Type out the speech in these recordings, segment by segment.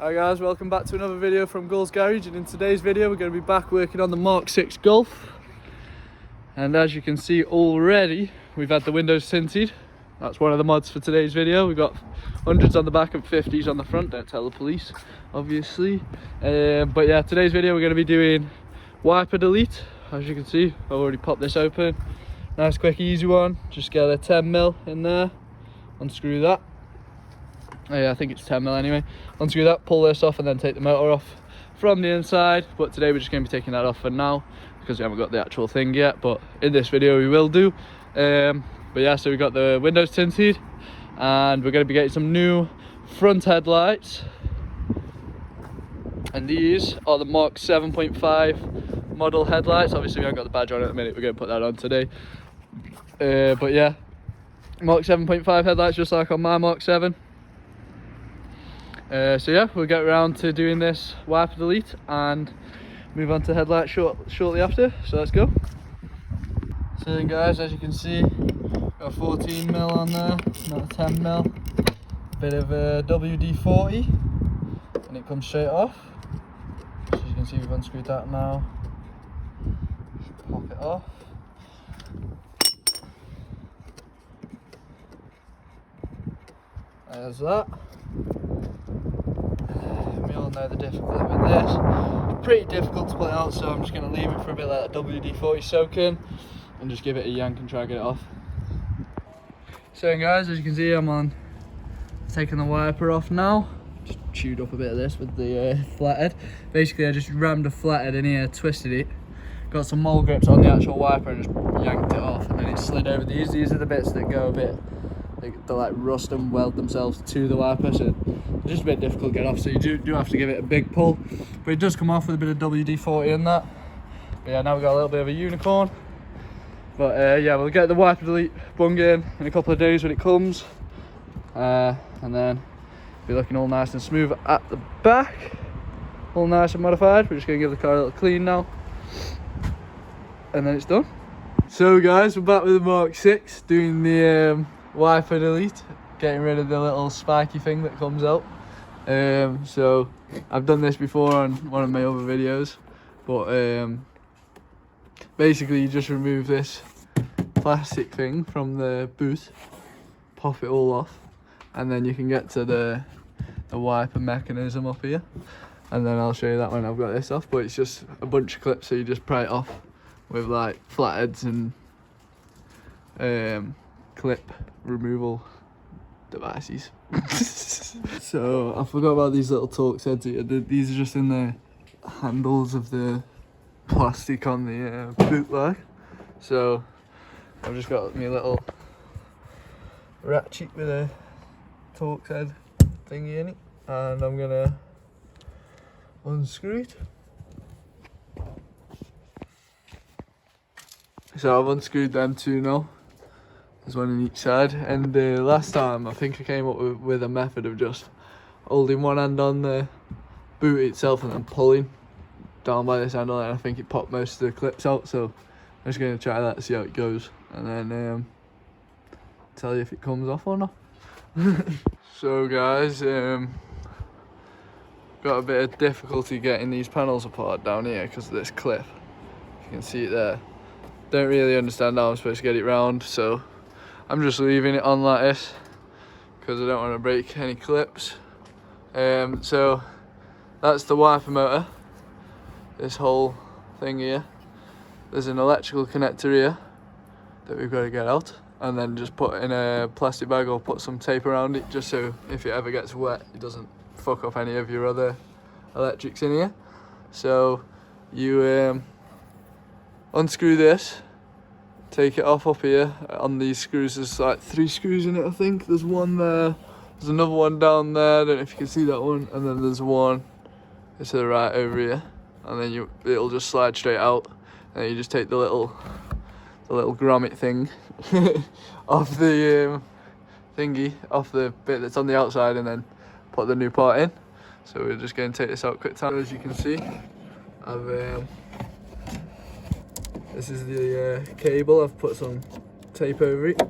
Hi guys, welcome back to another video from Gull's Garage, and in today's video we're going to be back working on the MK6 Golf. And as you can see already, we've had the windows tinted. That's one of the mods for today's video. We've got 100s on the back and 50s on the front, don't tell the police obviously. But yeah, today's video we're going to be doing wiper delete. As you can see, I've already popped this open. Nice quick easy one, just get a 10mm in there, unscrew that. Oh yeah, I think it's 10mm anyway. Unscrew that, pull this off, and then take the motor off from the inside. But today we're just going to be taking that off for now because we haven't got the actual thing yet. But in this video we will do. But yeah, so we got the windows tinted, and we're going to be getting some new front headlights. And these are the MK7.5 model headlights. Obviously we haven't got the badge on at the minute. We're going to put that on today. But yeah, MK7.5 headlights, just like on my MK7. So yeah, we'll get around to doing this wiper delete and move on to headlights shortly after, so let's go. So then guys, as you can see, got 14mm on there, not a 10mm, bit of a WD-40, and it comes straight off. So as you can see, we've unscrewed that now. Just pop it off. There's that. We all know the difficulty with this. It's pretty difficult to pull it out, so I'm just going to leave it for a bit, let that WD-40 soak in, and just give it a yank and try to get it off. So guys, as you can see, I'm on taking the wiper off now. Just chewed up a bit of this with the flathead. Basically I just rammed a flathead in here, twisted it, got some mole grips on the actual wiper and just yanked it off, and then it slid over these. These are the bits that go a bit, they like rust and weld themselves to the wiper, so it's just a bit difficult to get off, so you do have to give it a big pull, but it does come off with a bit of WD-40 in that. But yeah, now we've got a little bit of a unicorn. But yeah, we'll get the wiper delete bung in a couple of days when it comes, and then be looking all nice and smooth at the back, all nice and modified. We're just going to give the car a little clean now, and then it's done. So guys, we're back with the MK6 doing the wiper delete, getting rid of the little spiky thing that comes out. So I've done this before on one of my other videos, but basically you just remove this plastic thing from the boot, pop it all off, and then you can get to the wiper mechanism up here, and then I'll show you that when I've got this off. But it's just a bunch of clips, so you just pry it off with like flatheads and clip removal devices. So I forgot about these little Torx heads here. These are just in the handles of the plastic on the boot leg. So I've just got my little ratchet with a Torx head thingy in it, and I'm gonna unscrew it. So I've unscrewed them two now. There's one on each side, and last time I think I came up with a method of just holding one hand on the boot itself and then pulling down by this handle, and I think it popped most of the clips out. So I'm just going to try that to see how it goes, and then tell you if it comes off or not. So guys, got a bit of difficulty getting these panels apart down here because of this clip. You can see it there. Don't really understand how I'm supposed to get it round, so I'm just leaving it on like this because I don't want to break any clips. So that's the wiper motor, this whole thing here. There's an electrical connector here that we've got to get out, and then just put in a plastic bag or put some tape around it, just so if it ever gets wet it doesn't fuck up any of your other electrics in here. So you unscrew this, take it off up here. On these screws there's like 3 screws in it, I think. There's one there, there's another one down there, I don't know if you can see that one, and then there's one to the right over here, and then it'll just slide straight out, and then you just take the little grommet thing off the thingy, off the bit that's on the outside, and then put the new part in. So we're just going to take this out quick time. As you can see, I've this is the cable. I've put some tape over it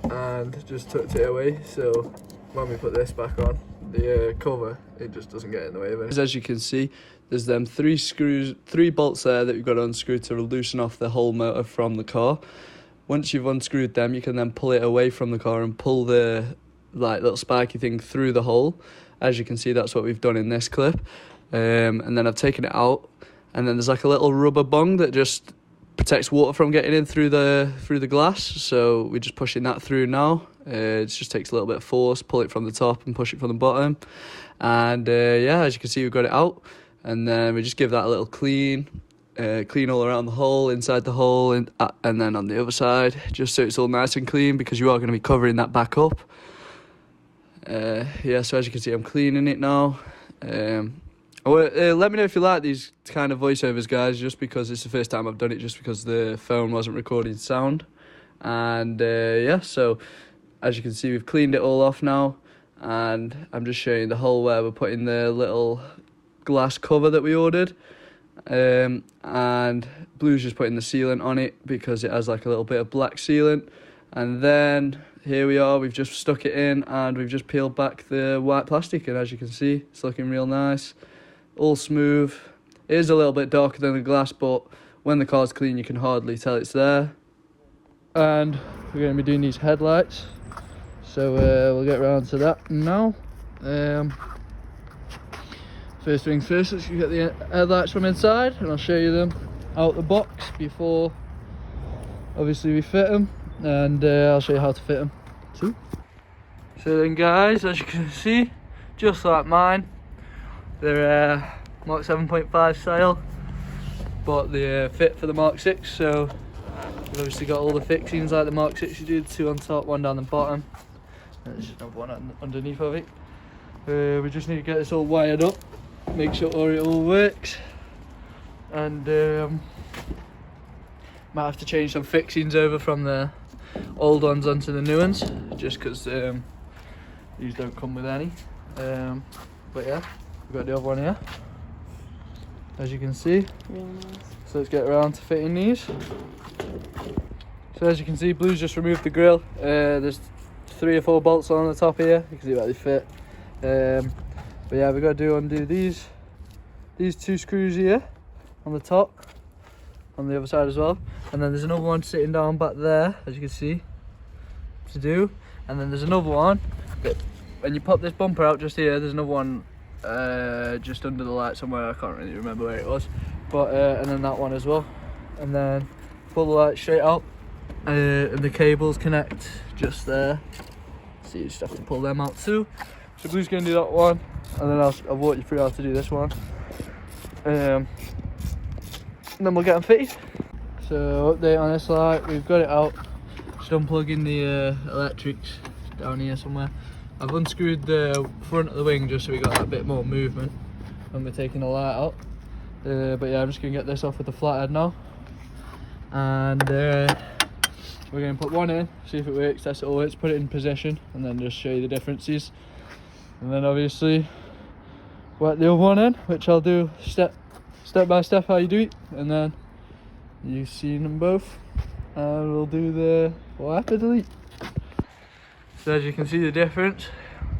and just tucked it away, so when we put this back on, the cover, it just doesn't get in the way of it. As you can see, there's them three bolts there that you've got to unscrew to loosen off the whole motor from the car. Once you've unscrewed them, you can then pull it away from the car and pull the little spiky thing through the hole. As you can see, that's what we've done in this clip. And then I've taken it out, and then there's like a little rubber bung that just protects water from getting in through the glass. So we're just pushing that through now. It just takes a little bit of force, pull it from the top and push it from the bottom. And yeah, as you can see, we've got it out. And then we just give that a little clean all around the hole, inside the hole, and then on the other side, just so it's all nice and clean, because you are going to be covering that back up. Yeah, so as you can see, I'm cleaning it now. Let me know if you like these kind of voiceovers, guys, just because it's the first time I've done it, just because the phone wasn't recording sound. And yeah, so as you can see, we've cleaned it all off now, and I'm just showing the hole where we're putting the little glass cover that we ordered. And Blue's just putting the sealant on it because it has like a little bit of black sealant. And then here we are, we've just stuck it in, and we've just peeled back the white plastic, and as you can see, it's looking real nice, all smooth. It is a little bit darker than the glass, but when the car's clean you can hardly tell it's there. And we're going to be doing these headlights, so we'll get around to that now. First things first, let's get the headlights from inside, and I'll show you them out the box before obviously we fit them, and I'll show you how to fit them too. So then, guys, as you can see, just like mine, they're Mark 7.5 style, but they fit for the Mark 6. So we've obviously got all the fixings like the Mark 6 you did, 2 on top, 1 down the bottom, and there's just another one underneath of it. We just need to get this all wired up, make sure it all works, and might have to change some fixings over from the old ones onto the new ones, just because these don't come with any. But yeah, we've got the other one here, as you can see. Really nice. So let's get around to fitting these. So as you can see, Blue's just removed the grill. There's 3 or 4 bolts on the top here, you can see where they fit. But yeah, we've got to undo these 2 screws here on the top, on the other side as well, and then there's another one sitting down back there, as you can see, to do. And then there's another one that, when you pop this bumper out just here, there's another one just under the light somewhere, I can't really remember where it was, but and then that one as well. And then pull the light straight out, and the cables connect just there, so you just have to pull them out too. So Blue's going to do that one, and then I'll walk you through how to do this one. And then we'll get them fitted. So update on this light, we've got it out. Just unplugging the electrics down here somewhere. I've unscrewed the front of the wing just so we got that bit more movement when we're taking the light out. But yeah, I'm just going to get this off with the flathead now. And we're going to put one in, see if it works, test it all works, put it in position, and then just show you the differences. And then obviously whack the other one in, which I'll do step by step how you do it, and then you've seen them both, and we'll do the wiper delete. So as you can see the difference,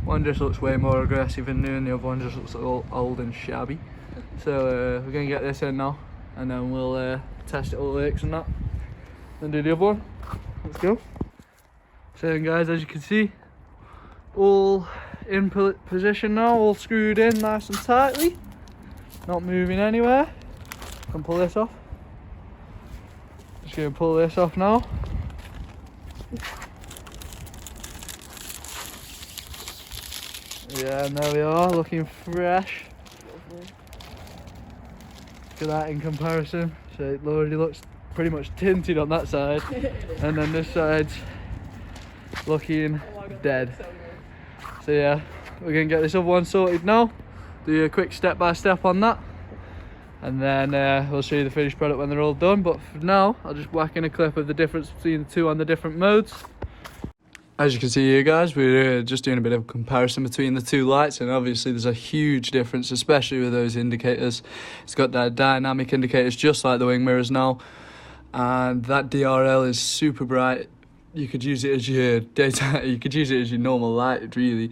one just looks way more aggressive and new, and the other one just looks all old and shabby. So we're going to get this in now, and then we'll test it all works and that, then do the other one. Let's go. So then, guys, as you can see, all in position now, all screwed in nice and tightly, not moving anywhere. Can pull this off. Just going to pull this off now. Yeah, and there we are, looking fresh. Look at that in comparison. So it already looks pretty much tinted on that side, and then this side's looking dead. So yeah, we're going to get this other one sorted now, do a quick step by step on that, and then we'll show you the finished product when they're all done. But for now, I'll just whack in a clip of the difference between the two on the different modes. As you can see here, guys, we're just doing a bit of a comparison between the two lights, and obviously there's a huge difference, especially with those indicators. It's got that dynamic indicators just like the wing mirrors now, and that DRL is super bright. You could use it as your daytime, you could use it as your normal light really,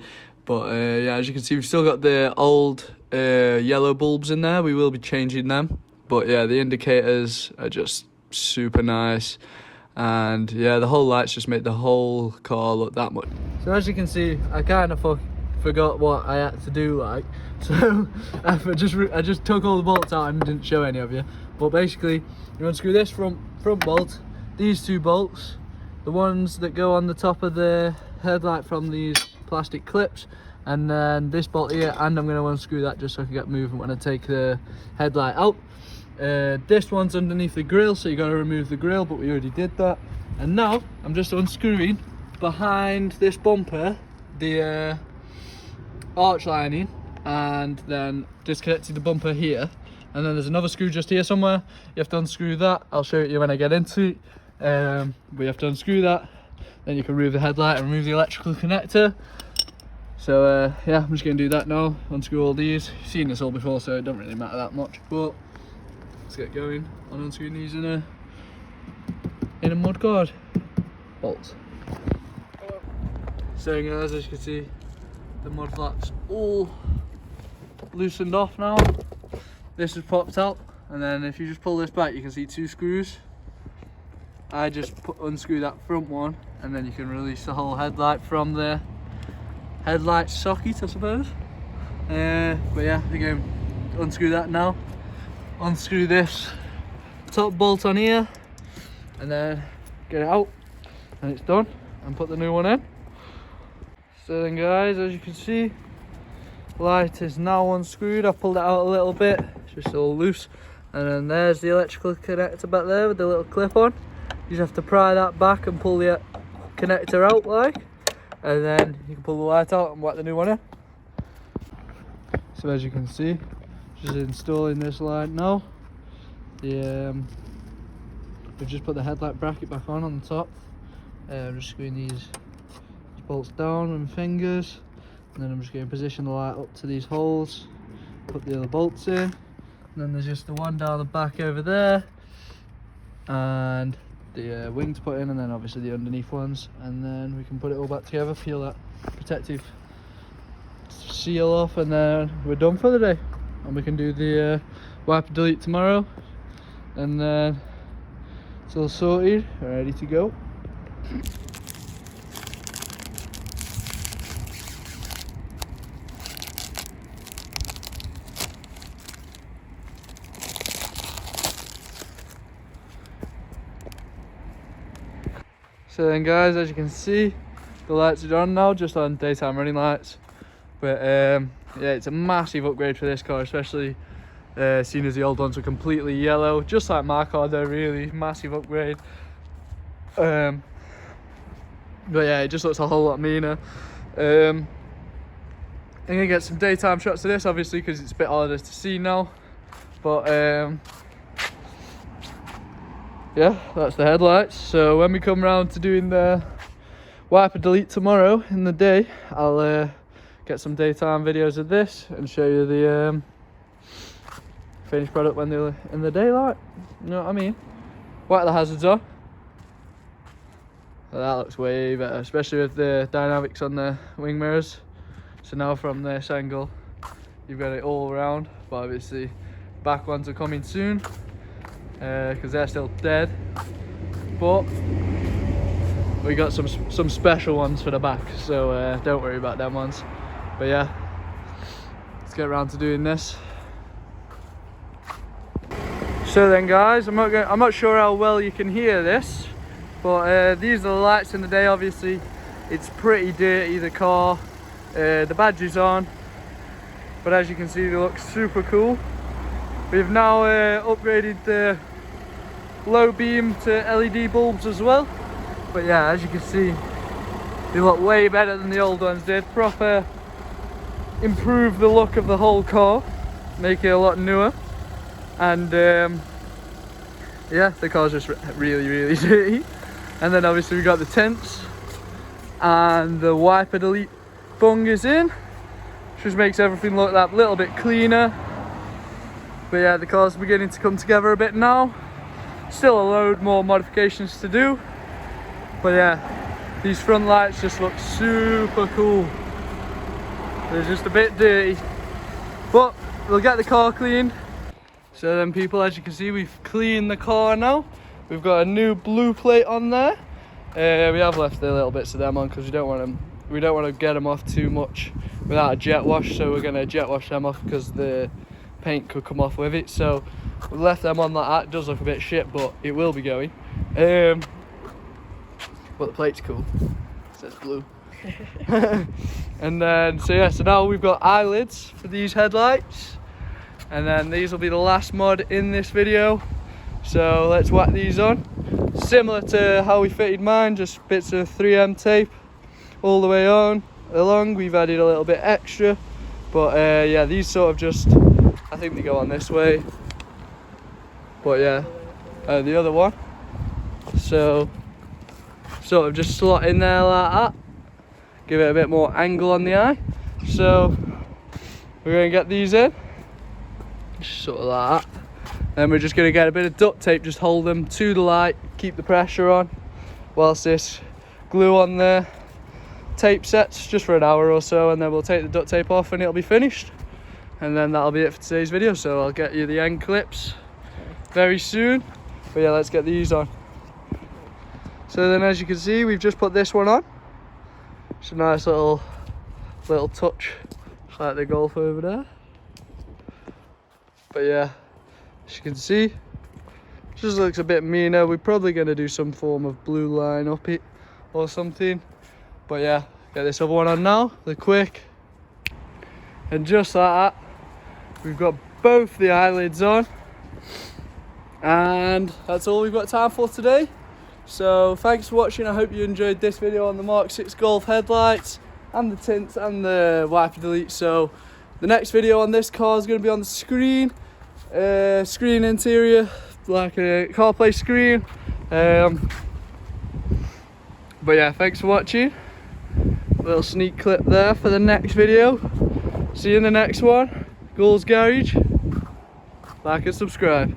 But yeah, as you can see, we've still got the old yellow bulbs in there. We will be changing them. But yeah, the indicators are just super nice. And yeah, the whole lights just make the whole car look that much. So as you can see, I kind of forgot what I had to do, like. So I just took all the bolts out and didn't show any of you. But basically, you unscrew this front bolt, these two bolts, the ones that go on the top of the headlight from these plastic clips, and then this bolt here, and I'm going to unscrew that just so I can get movement when I take the headlight out. This one's underneath the grill, so you got to remove the grill, but we already did that. And now I'm just unscrewing behind this bumper the arch lining, and then disconnecting the bumper here, and then there's another screw just here somewhere. You have to unscrew that. I'll show it you when I get into it. We have to unscrew that, then you can remove the headlight and remove the electrical connector. So yeah, I'm just going to do that now. Unscrew all these. You've seen this all before, so it don't really matter that much, but let's get going on unscrewing these in a mudguard bolt. So guys, as you can see, the mud flaps all loosened off now. This has popped out, and then if you just pull this back, you can see two screws. I just unscrew that front one, and then you can release the whole headlight from the headlight socket, I suppose. But yeah, again, unscrew that now. Unscrew this top bolt on here, and then get it out, and it's done, and put the new one in. So then guys, as you can see, light is now unscrewed. I pulled it out a little bit, it's just all loose, and then there's the electrical connector back there with the little clip on. You just have to pry that back and pull the connector out, like, and then you can pull the light out and whack the new one in. So as you can see, just installing this light now. We've just put the headlight bracket back on the top. I'm just screwing these bolts down with my fingers, and then I'm just going to position the light up to these holes, put the other bolts in, and then there's just the one down the back over there, and the wing to put in, and then obviously the underneath ones, and then we can put it all back together, peel that protective seal off, and then we're done for the day. And we can do the wipe delete tomorrow, and then it's all sorted, ready to go. So then guys, as you can see, the lights are on now, just on daytime running lights. But yeah, it's a massive upgrade for this car, especially seeing as the old ones were completely yellow, just like my car. They're really massive upgrade. But yeah, it just looks a whole lot meaner. I'm gonna get some daytime shots of this, obviously, because it's a bit harder to see now. But yeah, that's the headlights. So when we come round to doing the wipe and delete tomorrow in the day, I'll get some daytime videos of this and show you the finished product when they're in the daylight. You know what I mean? Wipe the hazards on. That looks way better, especially with the dynamics on the wing mirrors. So now from this angle, you've got it all around, but obviously back ones are coming soon because they're still dead. But we got some special ones for the back, so don't worry about them ones. But yeah, let's get around to doing this. So then guys, I'm not sure how well you can hear this, but these are the lights in the day. Obviously it's pretty dirty, the car, the badge is on, but as you can see they look super cool. We've now upgraded the low beam to LED bulbs as well. But yeah, as you can see, they look way better than the old ones did. Proper improve the look of the whole car, make it a lot newer. And yeah, the car's just really dirty. And then obviously we got the tints and the wiper delete bung is in, which just makes everything look that little bit cleaner. But yeah, the car's beginning to come together a bit now. Still a load more modifications to do. But yeah, these front lights just look super cool. They're just a bit dirty, but we'll get the car cleaned. So then people, as you can see, we've cleaned the car now. We've got a new blue plate on there. We have left the little bits of them on because we don't want to get them off too much without a jet wash, so we're going to jet wash them off because the paint could come off with it. So we left them on like that. It does look a bit shit, but it will be going. But the plate's cool. It says blue. And then so now we've got eyelids for these headlights, and then these will be the last mod in this video. So let's whack these on. Similar to how we fitted mine, just bits of 3M tape all the way along. We've added a little bit extra, but yeah, these sort of just, I think they go on this way, but yeah, the other one, so sort of just slot in there like that, give it a bit more angle on the eye. So we're going to get these in just sort of like that. Then we're just going to get a bit of duct tape, just hold them to the light, keep the pressure on, whilst this glue on there tape sets just for an hour or so, and then we'll take the duct tape off and it'll be finished. And then that'll be it for today's video, so I'll get you the end clips very soon. But yeah, let's get these on. So then, as you can see, we've just put this one on. It's a nice little touch, just like the Golf over there. But yeah, as you can see, just looks a bit meaner. We're probably going to do some form of blue line up it or something. But yeah, get this other one on now, the quick. And just like that, we've got both the eyelids on. And that's all we've got time for today. So thanks for watching. I hope you enjoyed this video on the MK6 Golf headlights and the tints and the wiper delete. So the next video on this car is going to be on the screen. Screen interior, like a CarPlay screen. But yeah, thanks for watching. Little sneak clip there for the next video. See you in the next one. Goals Garage. Like and subscribe.